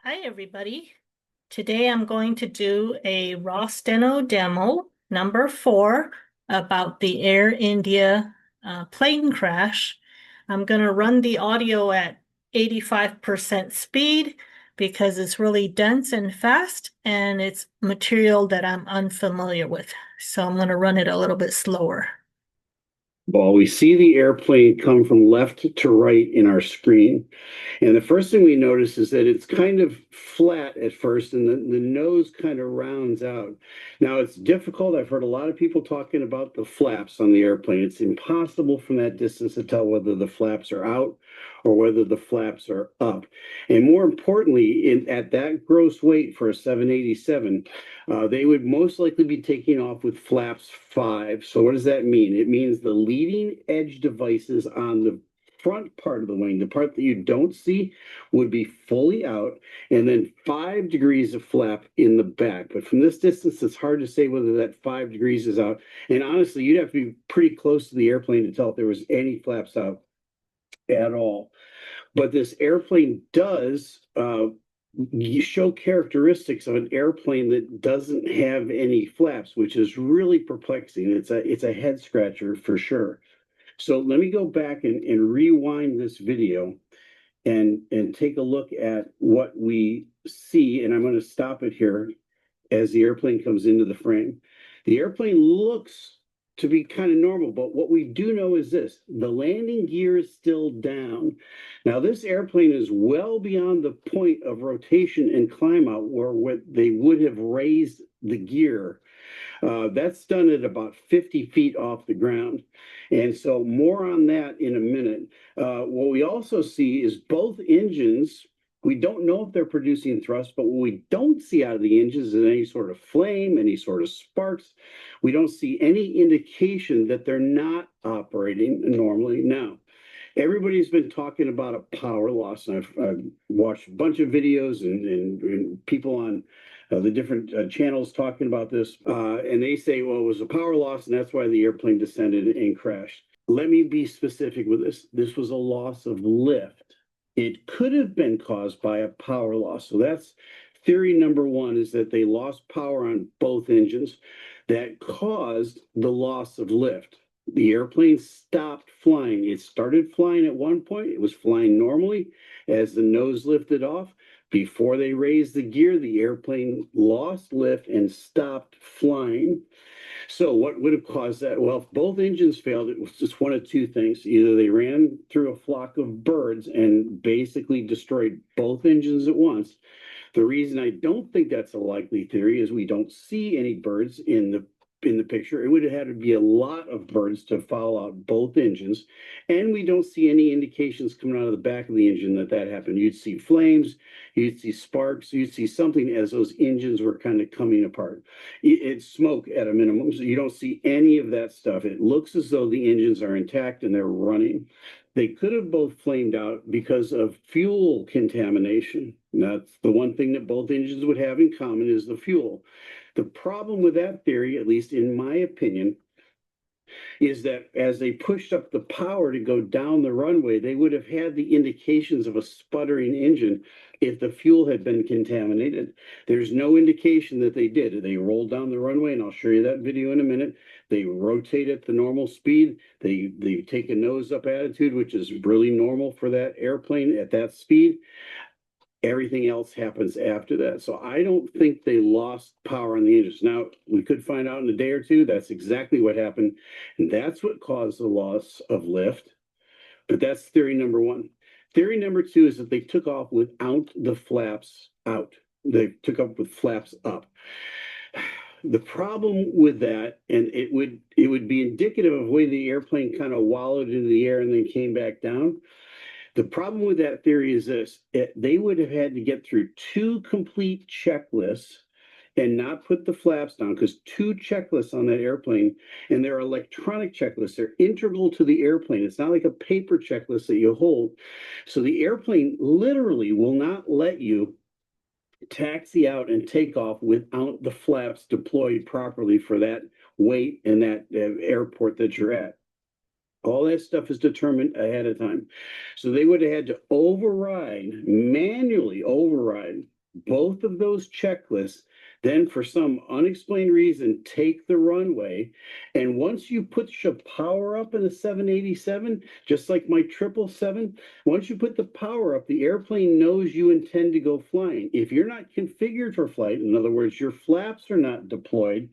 Hi, everybody. Today I'm going to do a raw steno demo number 4 about the Air India plane crash. I'm going to run the audio at 85% speed because it's really dense and fast and it's material that I'm unfamiliar with. So I'm going to run it a little bit slower. Well, we see the airplane come from left to right in our screen. And the first thing we notice is that it's kind of flat at first and the nose kind of rounds out. Now, it's difficult. I've heard a lot of people talking about the flaps on the airplane. It's impossible from that distance to tell whether the flaps are out or whether the flaps are up. And more importantly, at that gross weight for a 787, they would most likely be taking off with flaps 5. So what does that mean? It means the leading edge devices on the front part of the wing, the part that you don't see, would be fully out, and then 5 degrees of flap in the back. But from this distance, it's hard to say whether that 5 degrees is out. And honestly, you'd have to be pretty close to the airplane to tell if there was any flaps out at all. But this airplane does show characteristics of an airplane that doesn't have any flaps, which is really perplexing. It's a head scratcher for sure. So let me go back and rewind this video and take a look at what we see. And I'm going to stop it here as the airplane comes into the frame. The airplane looks to be kind of normal, but what we do know is this: the landing gear is still down. Now, this airplane is well beyond the point of rotation and climb out where what they would have raised the gear. That's done at about 50 feet off the ground. And so more on that in a minute. What we also see is both engines. We don't know if they're producing thrust, but what we don't see out of the engines is any sort of flame, any sort of sparks. We don't see any indication that they're not operating normally now. Everybody's been talking about a power loss, and I've watched a bunch of videos and people on the different channels talking about this, and they say, well, it was a power loss, and that's why the airplane descended and crashed. Let me be specific with this. This was a loss of lift. It could have been caused by a power loss. So that's theory number one, is that they lost power on both engines that caused the loss of lift. The airplane stopped flying. It started flying at one point. It was flying normally as the nose lifted off. Before they raised the gear, the airplane lost lift and stopped flying. So what would have caused that? Well, if both engines failed, it was just one of two things. Either they ran through a flock of birds and basically destroyed both engines at once. The reason I don't think that's a likely theory is we don't see any birds in the picture. It would have had to be a lot of birds to foul out both engines, and we don't see any indications coming out of the back of the engine that happened. You'd see flames, you'd see sparks, you'd see something as those engines were kind of coming apart. It's smoke at a minimum, so you don't see any of that stuff. It looks as though the engines are intact and they're running. They could have both flamed out because of fuel contamination. That's the one thing that both engines would have in common, is the fuel. The problem with that theory, at least in my opinion, is that as they pushed up the power to go down the runway, they would have had the indications of a sputtering engine if the fuel had been contaminated. There's no indication that they did. They rolled down the runway, and I'll show you that video in a minute. They rotate at the normal speed. They take a nose up attitude, which is really normal for that airplane at that speed. Everything else happens after that. So I don't think they lost power on the engines. Now, we could find out in a day or two that's exactly what happened, and that's what caused the loss of lift. But that's theory number one. Theory number two is that they took off without the flaps out. They took off with flaps up. The problem with that, and it would be indicative of the way the airplane kind of wallowed into the air and then came back down. The problem with that theory is this: they would have had to get through 2 complete checklists and not put the flaps down, because 2 checklists on that airplane, and they're electronic checklists, they're integral to the airplane. It's not like a paper checklist that you hold. So the airplane literally will not let you taxi out and take off without the flaps deployed properly for that weight and that airport that you're at. All that stuff is determined ahead of time. So they would have had to manually override both of those checklists, then for some unexplained reason, take the runway. And once you put your power up in the 787, just like my 777, once you put the power up, the airplane knows you intend to go flying. If you're not configured for flight, in other words, your flaps are not deployed,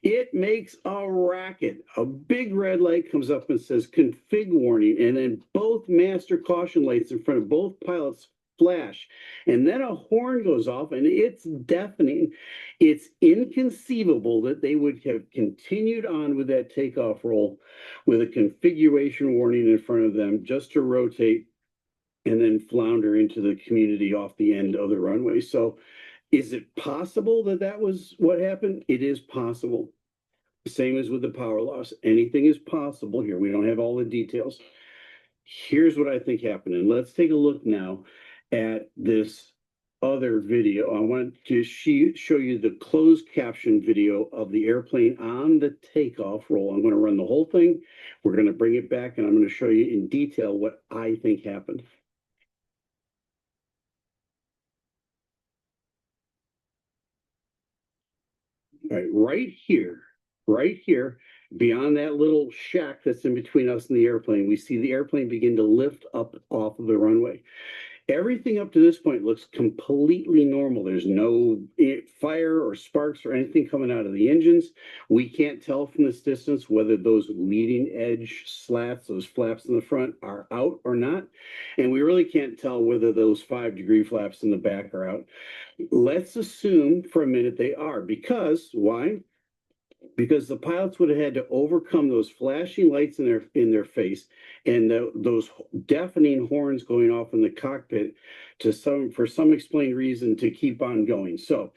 it makes a racket. A big red light comes up and says config warning, and then both master caution lights in front of both pilots flash, and then a horn goes off, and it's deafening. It's inconceivable that they would have continued on with that takeoff roll with a configuration warning in front of them just to rotate and then flounder into the community off the end of the runway. So is it possible that that was what happened? It is possible. Same as with the power loss. Anything is possible here. We don't have all the details. Here's what I think happened. And let's take a look now at this other video. I want to show you the closed caption video of the airplane on the takeoff roll. I'm going to run the whole thing. We're going to bring it back, and I'm going to show you in detail what I think happened. All right, right here, beyond that little shack that's in between us and the airplane, we see the airplane begin to lift up off of the runway. Everything up to this point looks completely normal. There's no fire or sparks or anything coming out of the engines. We can't tell from this distance whether those leading edge slats, those flaps in the front, are out or not. And we really can't tell whether those 5-degree flaps in the back are out. Let's assume for a minute they are, because why? Because the pilots would have had to overcome those flashing lights in their face and those deafening horns going off in the cockpit for some explained reason to keep on going. So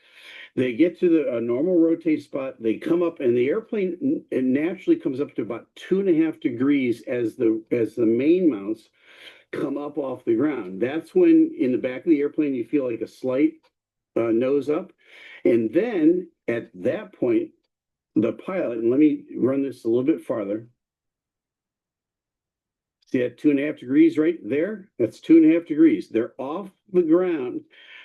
they get to the normal rotate spot. They come up, and the airplane naturally comes up to about 2.5 degrees as the main mounts come up off the ground. That's when in the back of the airplane you feel like a slight nose up, and then at that point the pilot, and let me run this a little bit farther. See that 2.5 degrees right there? That's 2.5 degrees. They're off the ground.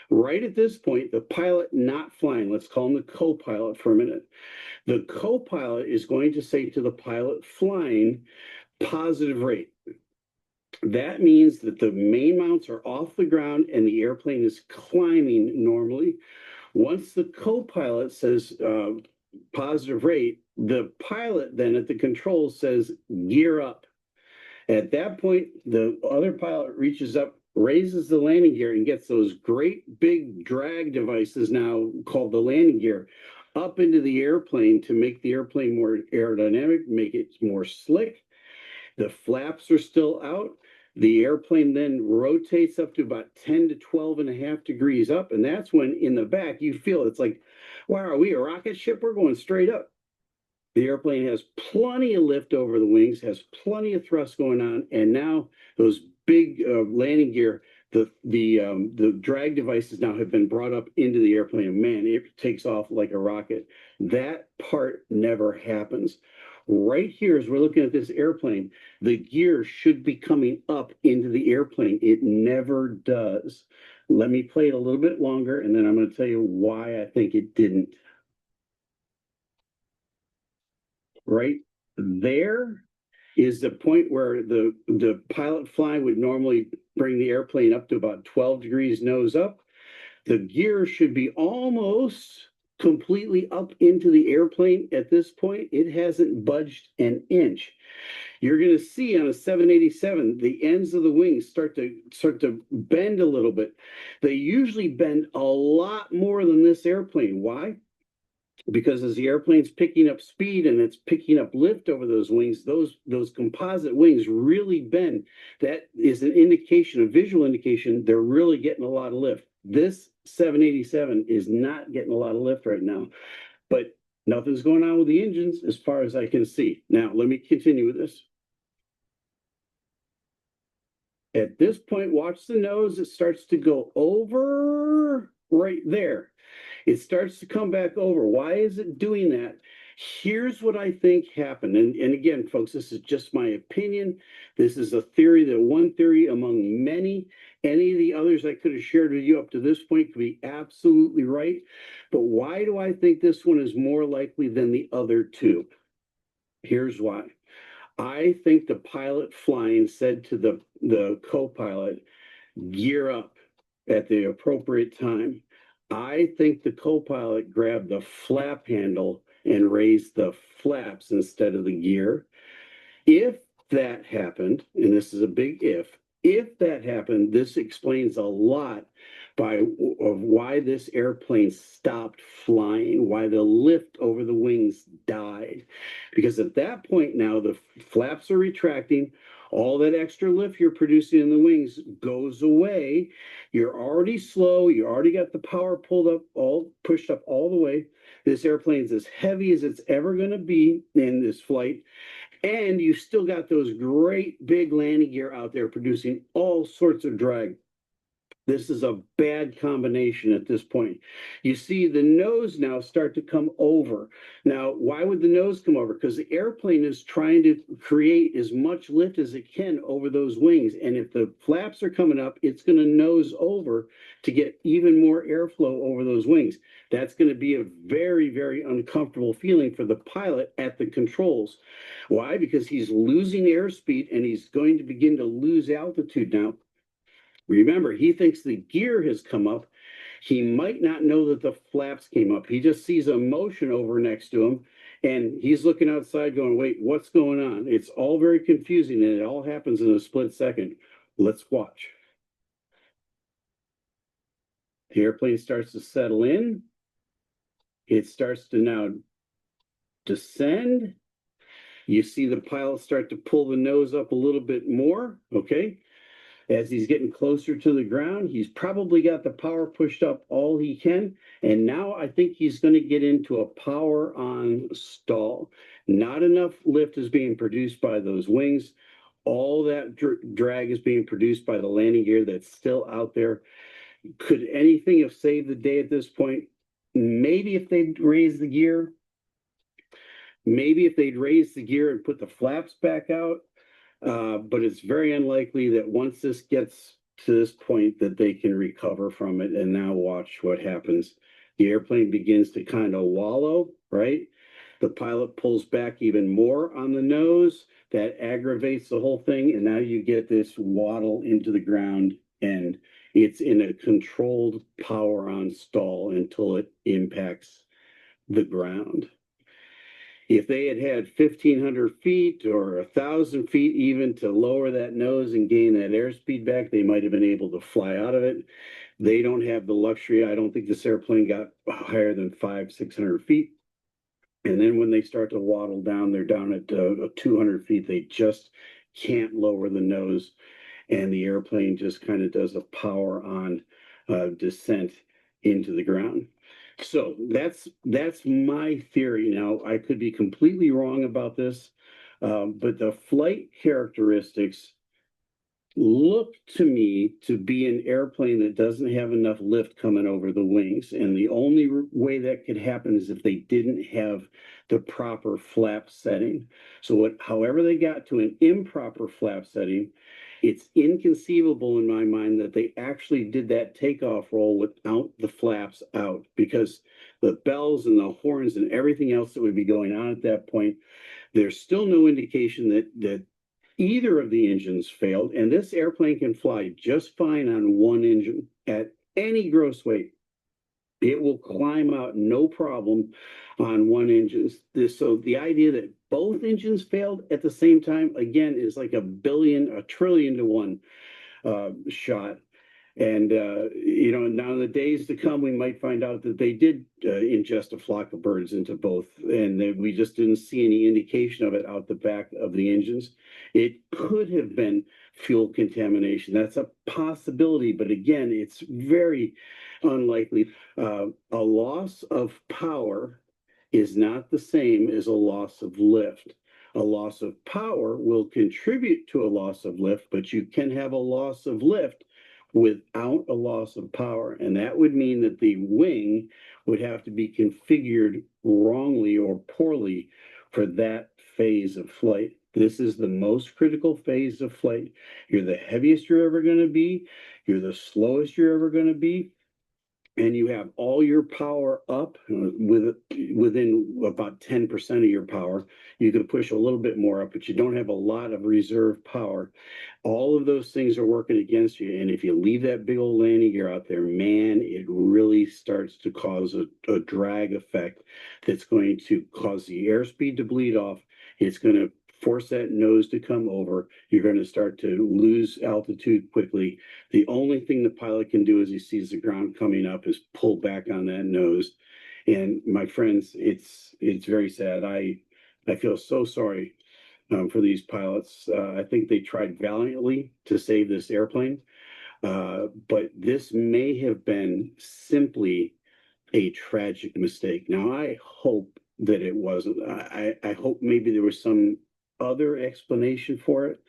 Right at this point, the pilot not flying, let's call him the co-pilot for a minute. The co-pilot is going to say to the pilot flying, positive rate. That means that the main mounts are off the ground and the airplane is climbing normally. Once the co-pilot says positive rate, the pilot then at the controls says gear up. At that point, the other pilot reaches up, raises the landing gear, and gets those great big drag devices now called the landing gear up into the airplane to make the airplane more aerodynamic, make it more slick. The flaps are still out. The airplane then rotates up to about 10 to 12.5 degrees up. And that's when in the back you feel it's like, wow, are we a rocket ship? We're going straight up. The airplane has plenty of lift over the wings, has plenty of thrust going on. And now those big landing gear, the drag devices now have been brought up into the airplane. And man, it takes off like a rocket. That part never happens. Right here, as we're looking at this airplane, the gear should be coming up into the airplane. It never does. Let me play it a little bit longer, and then I'm going to tell you why I think it didn't. Right there is the point where the pilot flying would normally bring the airplane up to about 12 degrees nose up. The gear should be almost completely up into the airplane at this point. It hasn't budged an inch. You're going to see on a 787 the ends of the wings start to bend a little bit. They usually bend a lot more than this airplane. Why? Because as the airplane's picking up speed and it's picking up lift over those wings, those composite wings really bend. That is an indication, a visual indication, they're really getting a lot of lift. This 787 is not getting a lot of lift right now, but nothing's going on with the engines as far as I can see. Now, let me continue with this. At this point, watch the nose. It starts to go over right there. It starts to come back over. Why is it doing that? Here's what I think happened. And again, folks, this is just my opinion. This is a theory, that one theory among many. Any of the others I could have shared with you up to this point could be absolutely right. But why do I think this one is more likely than the other two? Here's why. I think the pilot flying said to the co-pilot, gear up at the appropriate time. I think the co-pilot grabbed the flap handle and raised the flaps instead of the gear. If that happened, and this is a big if that happened, this explains a lot of why this airplane stopped flying, why the lift over the wings died. Because at that point now, the flaps are retracting, all that extra lift you're producing in the wings goes away. You're already slow, you already got the power pushed up all the way. This airplane's as heavy as it's ever going to be in this flight. And you still got those great big landing gear out there producing all sorts of drag. This is a bad combination at this point. You see the nose now start to come over. Now, why would the nose come over? Because the airplane is trying to create as much lift as it can over those wings. And if the flaps are coming up, it's going to nose over to get even more airflow over those wings. That's going to be a very, very uncomfortable feeling for the pilot at the controls. Why? Because he's losing airspeed and he's going to begin to lose altitude now. Remember, he thinks the gear has come up. He might not know that the flaps came up. He just sees a motion over next to him, and he's looking outside going, wait, what's going on? It's all very confusing, and it all happens in a split second. Let's watch. The airplane starts to settle in. It starts to now descend. You see the pilot start to pull the nose up a little bit more, okay? As he's getting closer to the ground, he's probably got the power pushed up all he can. And now I think he's going to get into a power on stall. Not enough lift is being produced by those wings. All that drag is being produced by the landing gear that's still out there. Could anything have saved the day at this point? Maybe if they'd raised the gear. Maybe if they'd raised the gear and put the flaps back out. But it's very unlikely that once this gets to this point that they can recover from it. And now watch what happens. The airplane begins to kind of wallow, right? The pilot pulls back even more on the nose. That aggravates the whole thing. And now you get this waddle into the ground, and it's in a controlled power on stall until it impacts the ground. If they had had 1,500 feet or 1,000 feet even to lower that nose and gain that airspeed back, they might have been able to fly out of it. They don't have the luxury. I don't think this airplane got higher than 500-600 feet. And then when they start to waddle down, they're down at 200 feet. They just can't lower the nose. And the airplane just kind of does a power on descent into the ground. So that's my theory. Now, I could be completely wrong about this, but the flight characteristics look to me to be an airplane that doesn't have enough lift coming over the wings. And the only way that could happen is if they didn't have the proper flap setting. So however they got to an improper flap setting, it's inconceivable in my mind that they actually did that takeoff roll without the flaps out, because the bells and the horns and everything else that would be going on at that point, there's still no indication that either of the engines failed. And this airplane can fly just fine on one engine at any gross weight. It will climb out no problem on one engine. So the idea that both engines failed at the same time, again, is like a trillion to one shot. And, now in the days to come, we might find out that they did ingest a flock of birds into both, and that we just didn't see any indication of it out the back of the engines. It could have been fuel contamination. That's a possibility, but again, it's very unlikely. A loss of power is not the same as a loss of lift. A loss of power will contribute to a loss of lift, but you can have a loss of lift without a loss of power. And that would mean that the wing would have to be configured wrongly or poorly for that phase of flight. This is the most critical phase of flight. You're the heaviest you're ever going to be. You're the slowest you're ever going to be, and you have all your power up within about 10% of your power. You can push a little bit more up, but you don't have a lot of reserve power. All of those things are working against you. And if you leave that big old landing gear out there, man, it really starts to cause a drag effect that's going to cause the airspeed to bleed off. It's going to force that nose to come over. You're going to start to lose altitude quickly. The only thing the pilot can do as he sees the ground coming up is pull back on that nose. And my friends, it's very sad. I feel so sorry for these pilots. I think they tried valiantly to save this airplane, but this may have been simply a tragic mistake. Now, I hope that it wasn't. I hope maybe there was some other explanation for it,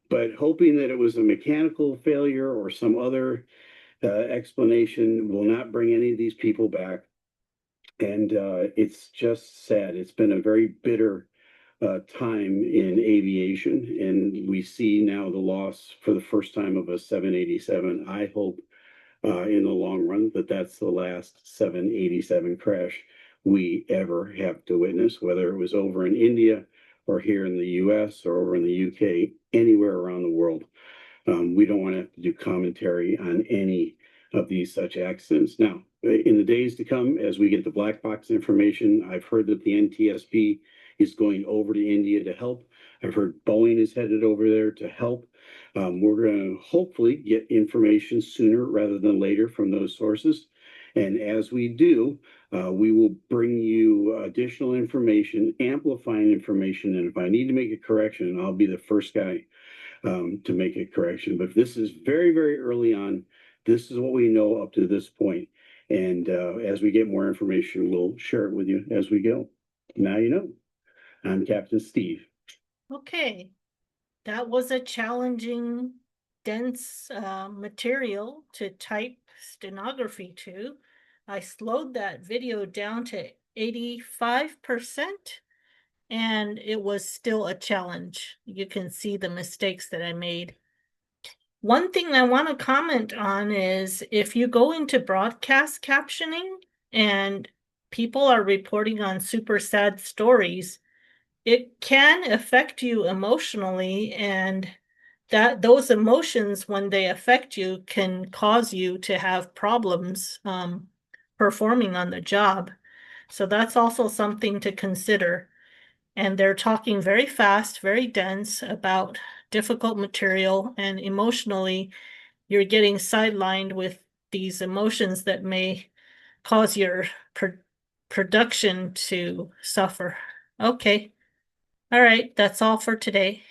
but hoping that it was a mechanical failure or some other explanation will not bring any of these people back. And it's just sad. It's been a very bitter time in aviation, and we see now the loss for the first time of a 787. I hope in the long run that that's the last 787 crash we ever have to witness, whether it was over in India or here in the US or over in the UK, anywhere around the world. We don't want to have to do commentary on any of these such accidents. Now, in the days to come, as we get the black box information, I've heard that the NTSB is going over to India to help. I've heard Boeing is headed over there to help. We're going to hopefully get information sooner rather than later from those sources. And as we do, we will bring you additional information, amplifying information. And if I need to make a correction, I'll be the first guy to make a correction. But this is very, very early on. This is what we know up to this point. And as we get more information, we'll share it with you as we go. Now you know. I'm Captain Steve. Okay, that was a challenging, dense material to type stenography to. I slowed that video down to 85%, and it was still a challenge. You can see the mistakes that I made. One thing I want to comment on is if you go into broadcast captioning and people are reporting on super sad stories, it can affect you emotionally, and that those emotions, when they affect you, can cause you to have problems performing on the job. So that's also something to consider. And they're talking very fast, very dense about difficult material, and emotionally, you're getting sidelined with these emotions that may cause your production to suffer. Okay. All right, that's all for today.